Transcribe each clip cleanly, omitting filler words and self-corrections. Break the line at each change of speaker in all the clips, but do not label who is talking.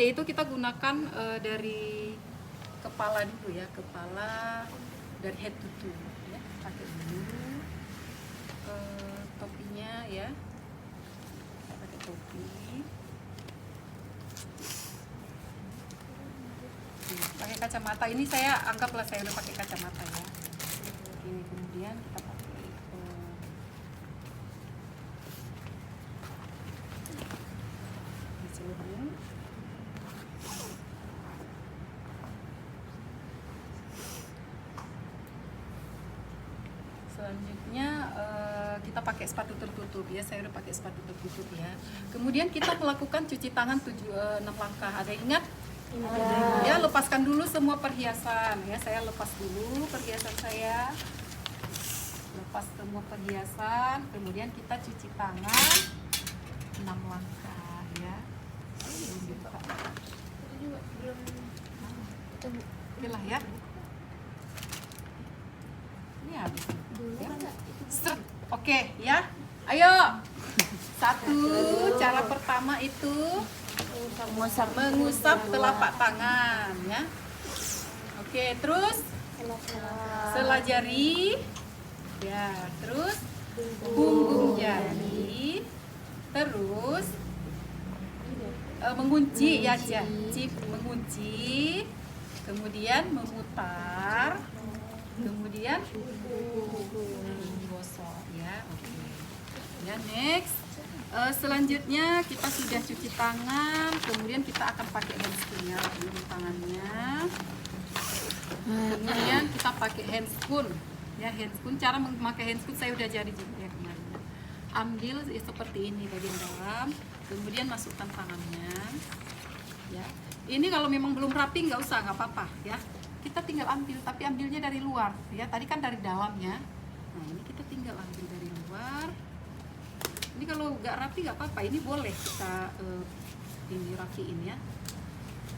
Itu kita gunakan dari kepala dulu ya, kepala dari head to toe ya. Pakai dulu topinya ya, pakai topi. Pakai kacamata, ini saya anggaplah saya udah pakai kacamata ya. Ini kemudian kita pakai di seluruh. Selanjutnya kita pakai sepatu tertutup ya, saya udah pakai sepatu tertutup ya. Kemudian kita melakukan cuci tangan 6 langkah. Ada ingat? Ya, lepaskan dulu semua perhiasan ya. Saya lepas dulu perhiasan saya. Lepas semua perhiasan, kemudian kita cuci tangan 6 langkah ya. Oke lah ya. Ini habis. Ya. Oke ya. Ayo. Satu, cara pertama itu mengusap telapak tangan ya. Oke, terus sela jari. Ya, terus punggung jari. Terus mengunci ya, cip mengunci. Kemudian memutar. Kemudian gosok ya. Oke. Ya, next. Selanjutnya kita sudah cuci tangan, kemudian kita akan pakai handscoon ya, di tangannya. Kemudian kita pakai handscoon ya, handscoon. Cara memakai handscoon saya udah jadi ya kemarin. Ambil seperti ini bagian dalam, kemudian masukkan tangannya ya. Ini kalau memang belum rapi nggak usah, nggak apa-apa ya. Kita tinggal ambil, tapi ambilnya dari luar ya. Tadi kan dari dalamnya. Nah, ini kita tinggal ambil dari luar. Ini kalau nggak rapi nggak apa-apa, ini boleh kita ini rapiin ya,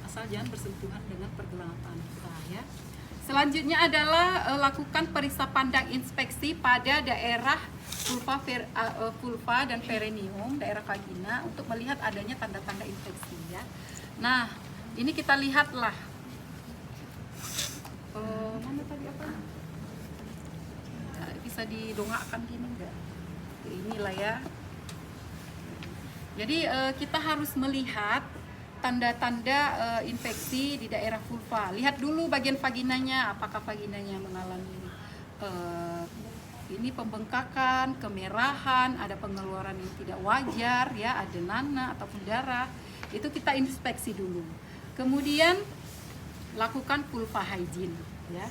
asal jangan bersentuhan dengan pergelangan tangan kita ya. Selanjutnya adalah lakukan periksa pandang inspeksi pada daerah vulva dan perineum, daerah vagina, untuk melihat adanya tanda-tanda infeksi ya. Nah, ini kita lihatlah mana tadi apa? Ya, bisa didongakkan gini enggak? Inilah ya. Jadi kita harus melihat tanda-tanda infeksi di daerah vulva. Lihat dulu bagian vaginanya, apakah vaginanya mengalami ini pembengkakan, kemerahan, ada pengeluaran yang tidak wajar ya, ada nanah ataupun darah. Itu kita inspeksi dulu. Kemudian lakukan vulva hygiene ya.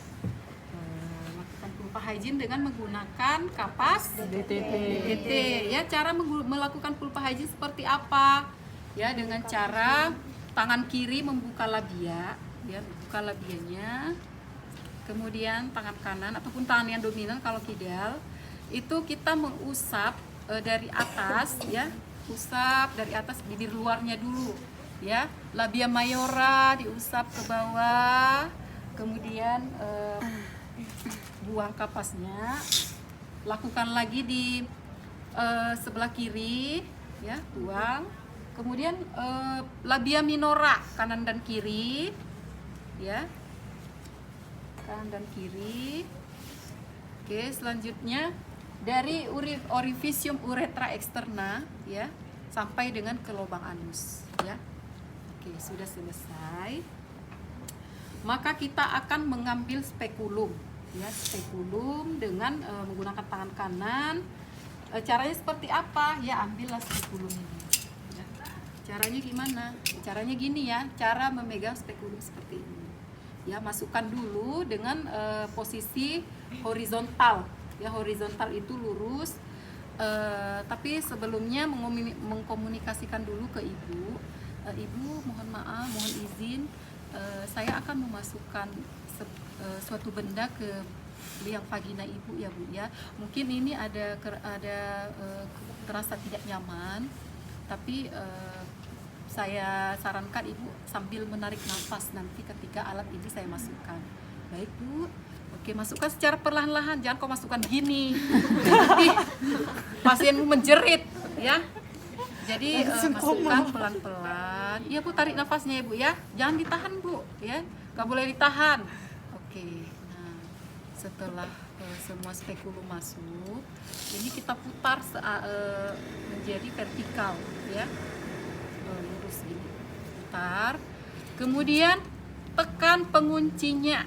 Hygiene dengan menggunakan kapas DTT ya. Cara melakukan vulva hygiene seperti apa ya, dengan cara tangan kiri membuka labia ya, membuka labianya, kemudian tangan kanan ataupun tangan yang dominan kalau kidal itu kita mengusap dari atas ya, usap dari atas bibir luarnya dulu ya, labia mayora diusap ke bawah, kemudian buang kapasnya, lakukan lagi di sebelah kiri ya, buang. Kemudian labia minora kanan dan kiri ya, kanan dan kiri. Oke, selanjutnya dari orifisium uretra externa ya sampai dengan ke lubang anus ya. Oke, sudah selesai. Maka kita akan mengambil spekulum ya, spekulum dengan menggunakan tangan kanan. Caranya seperti apa ya, ambillah spekulum ini ya. Caranya gimana? Caranya gini ya, cara memegang spekulum seperti ini ya. Masukkan dulu dengan posisi horizontal ya, horizontal itu lurus. Tapi sebelumnya mengkomunikasikan dulu ke ibu. Ibu mohon maaf, mohon izin, saya akan memasukkan suatu benda ke liang vagina ibu ya Bu ya. Mungkin ini ada terasa tidak nyaman, tapi saya sarankan ibu sambil menarik nafas nanti ketika alat ini saya masukkan. Baik Bu. Oke, masukkan secara perlahan-lahan, jangan kau masukkan gini. Nanti pasienmu menjerit ya. Jadi masukkan pelan-pelan tahan. Iya Bu, tarik nafasnya ya Bu ya. Jangan ditahan Bu ya. Gak boleh ditahan. Oke. Nah, setelah semua spekulum masuk, ini kita putar menjadi vertikal ya. Lurus ini. Putar. Kemudian tekan penguncinya.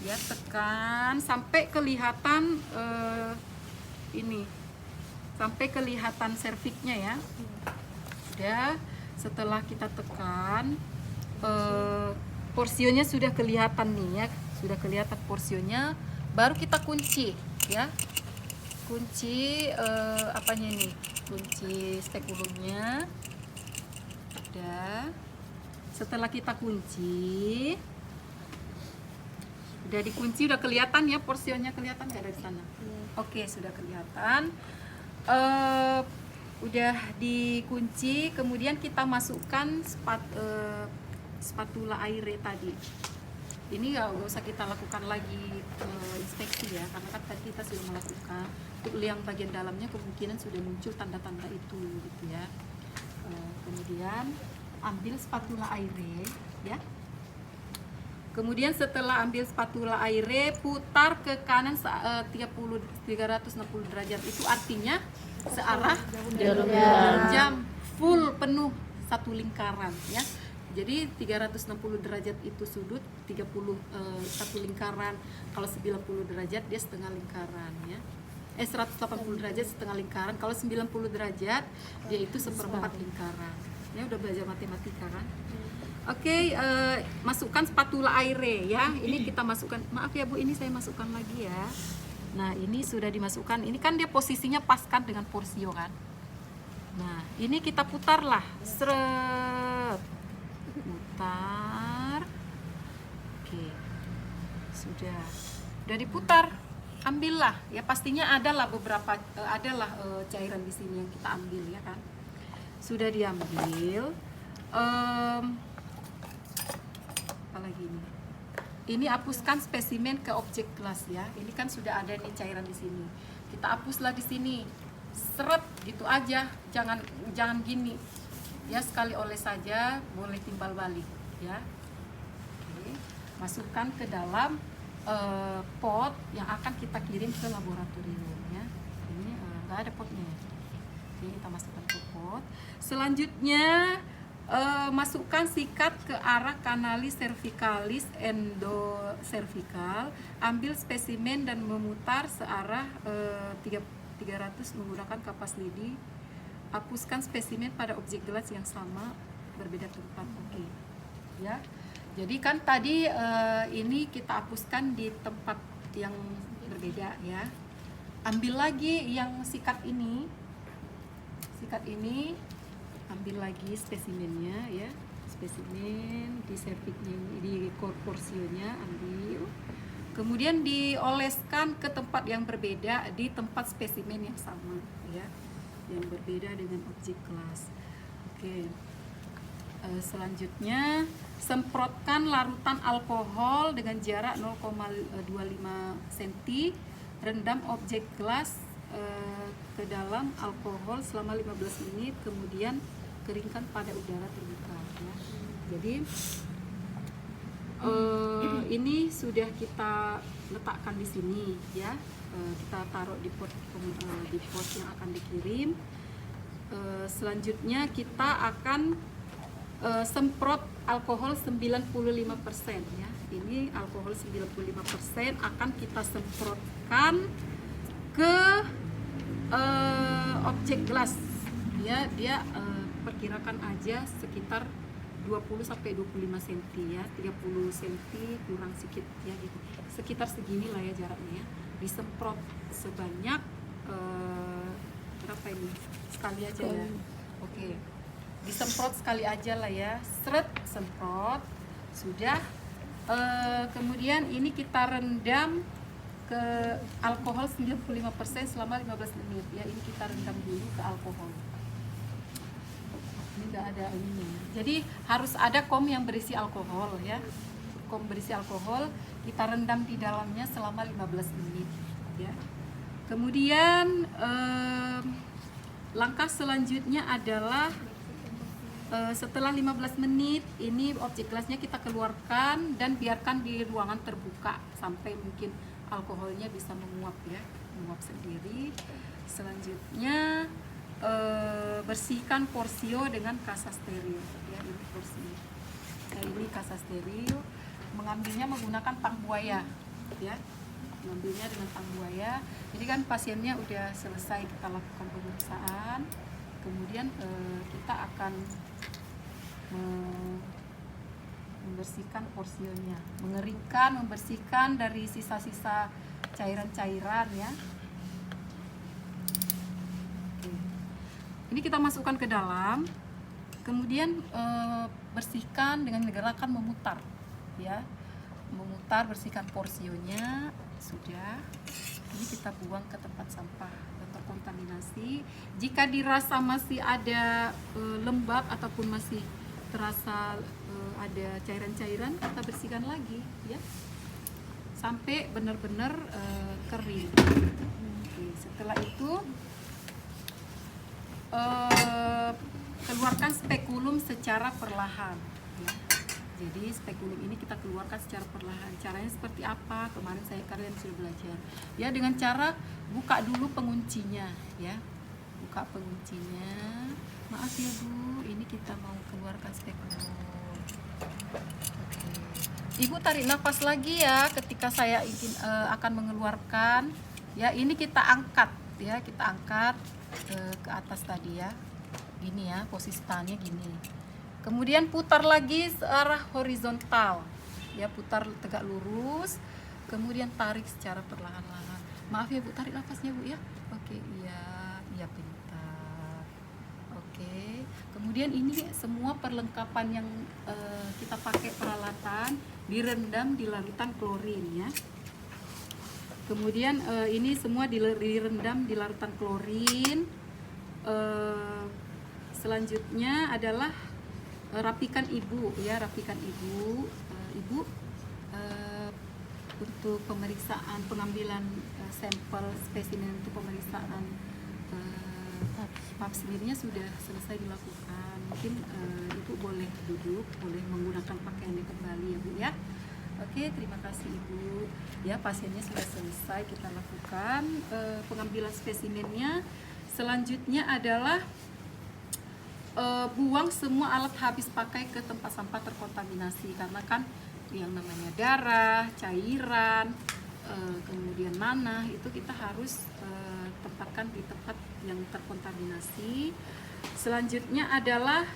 Ya, tekan sampai kelihatan ini. Sampai kelihatan serviknya ya. Sudah, setelah kita tekan porsionya sudah kelihatan nih ya, sudah kelihatan porsionya, baru kita kunci ya, kunci apanya ini, kunci spekulumnya. Udah, setelah kita kunci, udah dikunci, udah kelihatan ya porsionya, kelihatan nggak dari sana? Oke, sudah kelihatan. Udah dikunci, kemudian kita masukkan spatula aire tadi. Ini nggak usah kita lakukan lagi inspeksi ya, karena kan tadi kita sudah melakukan. Untuk yang bagian dalamnya kemungkinan sudah muncul tanda-tanda itu gitu ya. Kemudian ambil spatula aire ya. Kemudian setelah ambil spatula aire, putar ke kanan 360 derajat. Itu artinya searah jarum jam full penuh satu lingkaran ya. Jadi 360 derajat itu sudut, satu lingkaran. Kalau 90 derajat dia setengah lingkaran ya. 180 derajat setengah lingkaran. Kalau 90 derajat dia itu seperempat lingkaran. Ya udah belajar matematika kan? Oke, masukkan spatula aire ya. Ini kita masukkan. Maaf ya Bu, ini saya masukkan lagi ya. Nah, ini sudah dimasukkan. Ini kan dia posisinya pas kan dengan porsio kan. Nah, ini kita putar lah. Seret. Putar. Oke. Sudah diputar. Ambillah. Ya pastinya adalah beberapa cairan di sini yang kita ambil ya kan. Sudah diambil. Apalagi ini hapuskan spesimen ke objek kelas ya. Ini kan sudah ada nih cairan di sini. Kita hapuslah di sini. Seret gitu aja. Jangan gini. Ya, sekali oles saja, boleh timbal balik ya. Oke. Masukkan ke dalam pot yang akan kita kirim ke laboratorium ya. Ini nggak ada potnya. Oke, kita masukkan ke pot. Selanjutnya masukkan sikat ke arah kanalis cervicalis endocervical. Ambil spesimen dan memutar searah 300 menggunakan kapas lidi. Hapuskan spesimen pada objek gelas yang sama, berbeda tempat. Oke. Ya. Jadi kan tadi ini kita hapuskan di tempat yang berbeda ya. Ambil lagi yang sikat ini. Ambil lagi spesimennya ya, spesimen di cervixnya ini, di porsionya ambil, kemudian dioleskan ke tempat yang berbeda di tempat spesimen yang sama ya, yang berbeda dengan objek kelas. Oke. Selanjutnya semprotkan larutan alkohol dengan jarak 0,25 cm, rendam objek gelas ke dalam alkohol selama 15 menit, kemudian keringkan pada udara terbuka ya. Jadi ini sudah kita letakkan di sini ya. Kita taruh di pot yang akan dikirim. Selanjutnya kita akan semprot alkohol 95% ya. Ini alkohol 95% akan kita semprotkan ke objek gelas ya. Dia perkirakan aja sekitar 20 sampai 25 cm ya, 30 cm kurang sedikit ya gitu. Sekitar segini lah ya jaraknya ya. Disemprot sebanyak berapa ini? Sekali aja ya. Oke. Disemprot sekali aja lah ya. Seret, semprot. Sudah. Kemudian ini kita rendam ke alkohol 95% selama 15 menit ya. Ini kita rendam dulu ke alkohol. Ini enggak ada ininya. Jadi harus ada kom yang berisi alkohol ya. Kom berisi alkohol kita rendam di dalamnya selama 15 menit ya. Kemudian langkah selanjutnya adalah Setelah 15 menit ini objek gelasnya kita keluarkan dan biarkan di ruangan terbuka sampai mungkin alkoholnya bisa menguap ya, menguap sendiri. Selanjutnya bersihkan porsio dengan kasa steril ya, ini porsio. Nah, ini kasa steril. Mengambilnya menggunakan tang buaya ya, mengambilnya dengan tang buaya. Jadi kan pasiennya udah selesai kita lakukan pemeriksaan, kemudian kita akan membersihkan porsionya, mengeringkan, membersihkan dari sisa-sisa cairan-cairan ya. Oke. Ini kita masukkan ke dalam, kemudian bersihkan dengan gerakan memutar ya, memutar, bersihkan porsionya. Sudah, ini kita buang ke tempat sampah yang terkontaminasi. Jika dirasa masih ada lembab ataupun masih terasa ada cairan-cairan, kita bersihkan lagi ya, sampai benar-benar kering. Oke, setelah itu keluarkan spekulum secara perlahan ya. Jadi spekulum ini kita keluarkan secara perlahan. Caranya seperti apa? Kemarin kalian sudah belajar ya, dengan cara buka dulu penguncinya ya, buka penguncinya. Maaf ya Bu, ini kita mau keluarkan spekulum. Oke. Ibu tarik nafas lagi ya ketika saya ingin akan mengeluarkan ya. Ini kita angkat ya, kita angkat ke atas tadi ya, gini ya, posisi tangannya gini. Kemudian putar lagi searah horizontal ya, putar tegak lurus, kemudian tarik secara perlahan-lahan. Maaf ya Bu, tarik nafasnya Bu ya. Oke, iya pintar. Oke, kemudian ini semua perlengkapan yang kita pakai peralatan direndam di larutan klorin ya. Kemudian ini semua direndam di larutan klorin. Selanjutnya adalah rapikan ibu ya, rapikan ibu. Ibu untuk pemeriksaan, pengambilan sampel spesimen untuk pemeriksaan pap smearnya sudah selesai dilakukan. Mungkin ibu boleh duduk, boleh menggunakan pakaiannya kembali ya Bu ya. Oke, terima kasih Ibu ya, pasiennya sudah selesai kita lakukan pengambilan spesimennya. Selanjutnya adalah buang semua alat habis pakai ke tempat sampah terkontaminasi, karena kan yang namanya darah, cairan, kemudian nanah itu kita harus tempatkan di tempat yang terkontaminasi. Selanjutnya adalah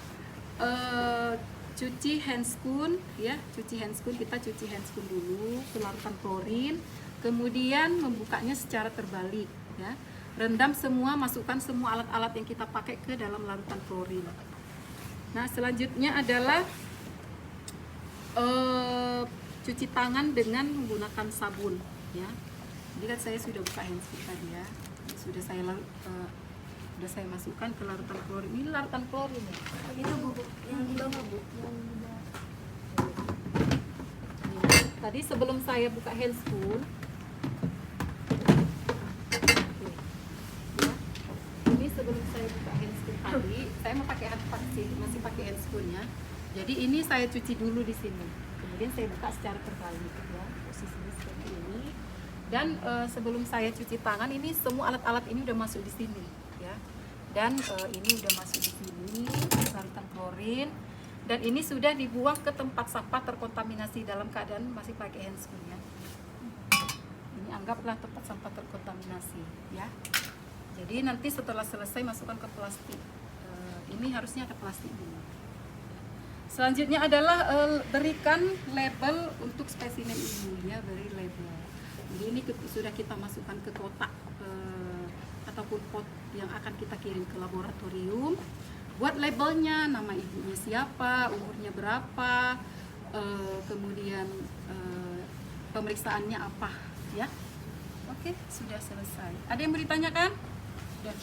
cuci handscoon ya, cuci handscoon, kita cuci handscoon dulu ke larutan klorin, kemudian membukanya secara terbalik ya. Rendam semua, masukkan semua alat-alat yang kita pakai ke dalam larutan klorin. Nah, selanjutnya adalah cuci tangan dengan menggunakan sabun ya. Jadi kan saya sudah buka handscoon tadi ya, sudah saya masukkan ke larutan klorin. Ini larutan klorin ya.
Itu Bu, yang di bawah Bu, yang di bawah.
Tadi sebelum saya buka handscoon, sebelum saya buka handscoon tadi, saya mau pakai masih pakai handscoon ya. Jadi ini saya cuci dulu di sini, kemudian saya buka secara terbalik ya, posisinya seperti ini. Dan sebelum saya cuci tangan, ini semua alat-alat ini udah masuk di sini ya. Dan ini udah masuk di sini larutan klorin, dan ini sudah dibuang ke tempat sampah terkontaminasi dalam keadaan masih pakai handscoon ya. Ini anggaplah tempat sampah terkontaminasi ya. Jadi nanti setelah selesai masukkan ke plastik. Ini harusnya ada plastik dulu. Selanjutnya adalah berikan label untuk spesimen ini ya, beri label. Jadi ini sudah kita masukkan ke kotak ataupun pot yang akan kita kirim ke laboratorium. Buat labelnya, nama ibunya siapa, umurnya berapa, kemudian pemeriksaannya apa ya. Oke, sudah selesai. Ada yang mau ditanyakan? Sudah.